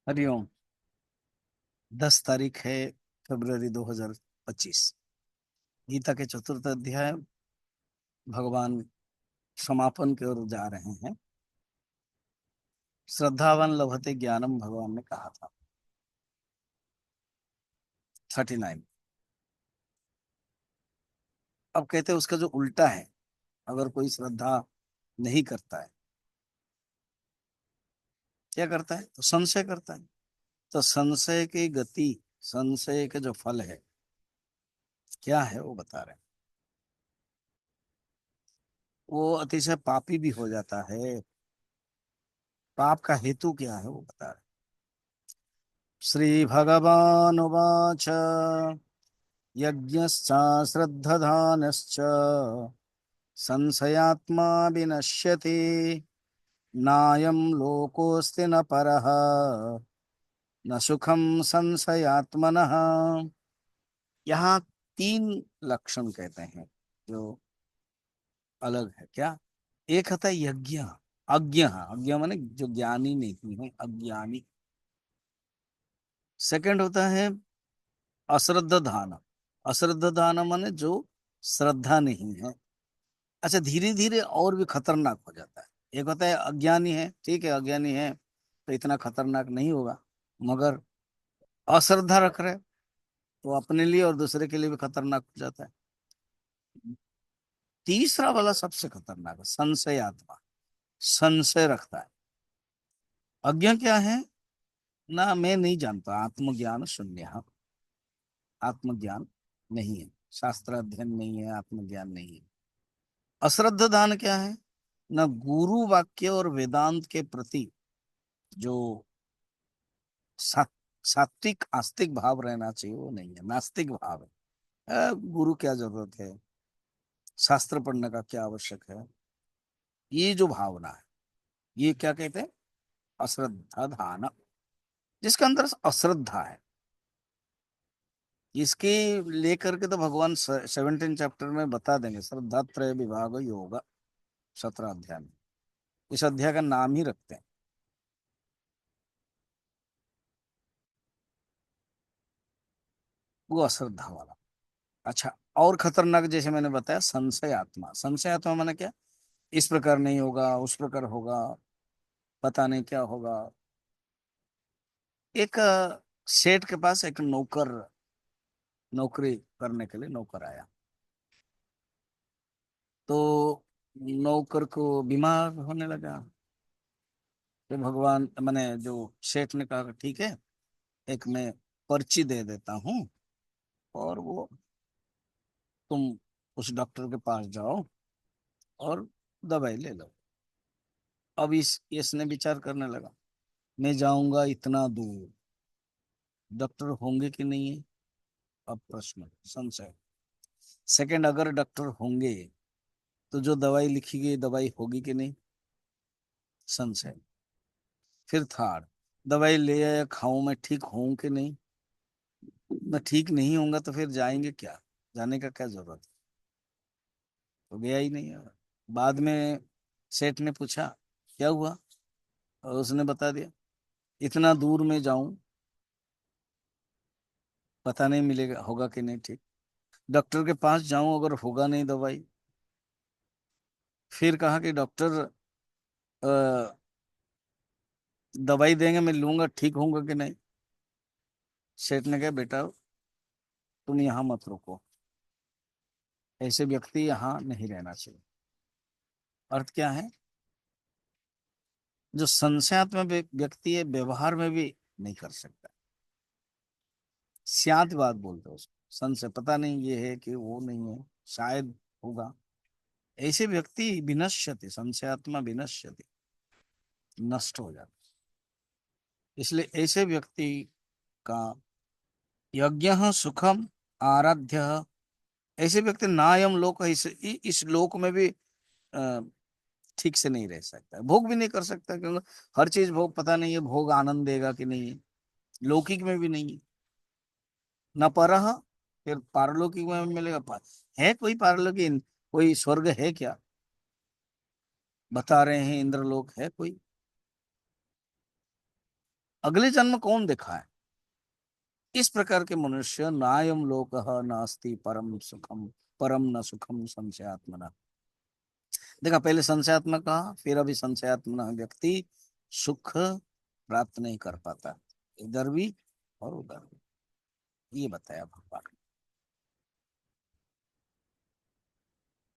हरिओम। 10 तारीख है फरवरी 2025। गीता के चतुर्थ अध्याय भगवान समापन की ओर जा रहे हैं। श्रद्धावान लभते ज्ञानम भगवान ने कहा था। 39। अब कहते हैं उसका जो उल्टा है, अगर कोई श्रद्धा नहीं करता है, क्या करता है? तो संशय करता है। तो संशय की गति, संशय के जो फल है क्या है वो बता रहे हैं। वो अतिशय पापी भी हो जाता है। पाप का हेतु क्या है वो बता रहे हैं। श्री भगवान उवाच यज्ञश्च संशयात्मा विनश्यति नायं लोकोऽस्ति न परः न सुखम संशयात्मनः। यहाँ 3 लक्षण कहते हैं जो अलग है। क्या? एक होता है यज्ञ, अज्ञ, अज्ञ माने जो ज्ञानी नहीं है, अज्ञानी। सेकंड होता है अश्रद्ध दान। अश्रद्ध दान माने जो श्रद्धा नहीं है। अच्छा, धीरे धीरे और भी खतरनाक हो जाता है। एक होता है अज्ञानी है, ठीक है, अज्ञानी है तो इतना खतरनाक नहीं होगा, मगर अश्रद्धा रख रहे तो अपने लिए और दूसरे के लिए भी खतरनाक हो जाता है। तीसरा वाला सबसे खतरनाक है, संशय आत्मा। संशय रखता है। अज्ञा क्या है? ना, मैं नहीं जानता, आत्मज्ञान शून्य। आत्मज्ञान नहीं है, शास्त्र अध्ययन नहीं है, आत्मज्ञान नहीं है। अश्रद्ध दान क्या है? ना गुरु वाक्य और वेदांत के प्रति जो सा, सात्विक आस्तिक भाव रहना चाहिए वो नहीं है, नास्तिक भाव है। गुरु क्या जरूरत है, शास्त्र पढ़ने का क्या आवश्यक है, ये जो भावना है, ये क्या कहते हैं? अश्रद्धा धान। जिसके अंदर अश्रद्धा है, इसके लेकर के तो भगवान 17 चैप्टर में बता देंगे। श्रद्धा त्रय विभाग योग, 17 अध्याय में। इस अध्याय का नाम ही रखते हैं वो अश्रद्धा वाला। अच्छा, और खतरनाक जैसे मैंने बताया संशय आत्मा। संशय आत्मा माने क्या? इस प्रकार नहीं होगा, उस प्रकार होगा, पता नहीं क्या होगा। एक सेठ के पास एक नौकर, नौकरी करने के लिए नौकर आया। तो नौकर को बीमार होने लगा। तो भगवान मैंने जो सेठ ने कहा कि ठीक है, एक मैं पर्ची दे देता हूँ और वो तुम उस डॉक्टर के पास जाओ और दवाई ले लो। अब इसने विचार करने लगा, मैं जाऊंगा इतना दूर, डॉक्टर होंगे कि नहीं है? अब प्रश्न, संशय। सेकंड, अगर डॉक्टर होंगे तो जो दवाई लिखी गई दवाई होगी कि नहीं? संशय। फिर थर्ड, दवाई ले आया, खाऊं, मैं ठीक हूं कि नहीं? मैं ठीक नहीं होऊंगा तो फिर जाएंगे क्या? जाने का क्या जरूरत है? तो गया ही नहीं। बाद में सेठ ने पूछा क्या हुआ, और उसने बता दिया इतना दूर में जाऊं, पता नहीं मिलेगा होगा कि नहीं ठीक। डॉक्टर के पास जाऊं, अगर होगा नहीं दवाई। फिर कहा कि डॉक्टर अ, दवाई देंगे, मैं लूंगा, ठीक होऊंगा कि नहीं? सेठ ने कहा बेटा तुम यहाँ मत रुको, ऐसे व्यक्ति यहाँ नहीं रहना चाहिए। अर्थ क्या है? जो संशयात्मक व्यक्ति है, व्यवहार में भी नहीं कर सकता। स्यात बात बोलते हैं उसको, संशय, पता नहीं ये है कि वो नहीं है, शायद होगा। ऐसे व्यक्ति विनश्यति, संशयात्मा विनश्यति, नष्ट हो जाता है। इसलिए ऐसे व्यक्ति का यज्ञ सुखम आराध्य। ऐसे व्यक्ति नायम लोक, इस लोक में भी अ, ठीक से नहीं रह सकता, भोग भी नहीं कर सकता, क्योंकि हर चीज भोग, पता नहीं है भोग आनंद देगा कि नहीं है। लौकिक में भी नहीं है। न परह, फिर पारलौकिक में मिलेगा। है कोई पारलौकिक, कोई स्वर्ग है क्या? बता रहे हैं इंद्रलोक है कोई? अगले जन्म कौन देखा है? इस प्रकार के मनुष्य नायम लोकः नास्ति परम सुखम, परम न सुखम संशयात्मना। देखा, पहले संशयात्मक कहा, फिर अभी संशयात्मना व्यक्ति सुख प्राप्त नहीं कर पाता, इधर भी और उधर भी, ये बताया भगवान।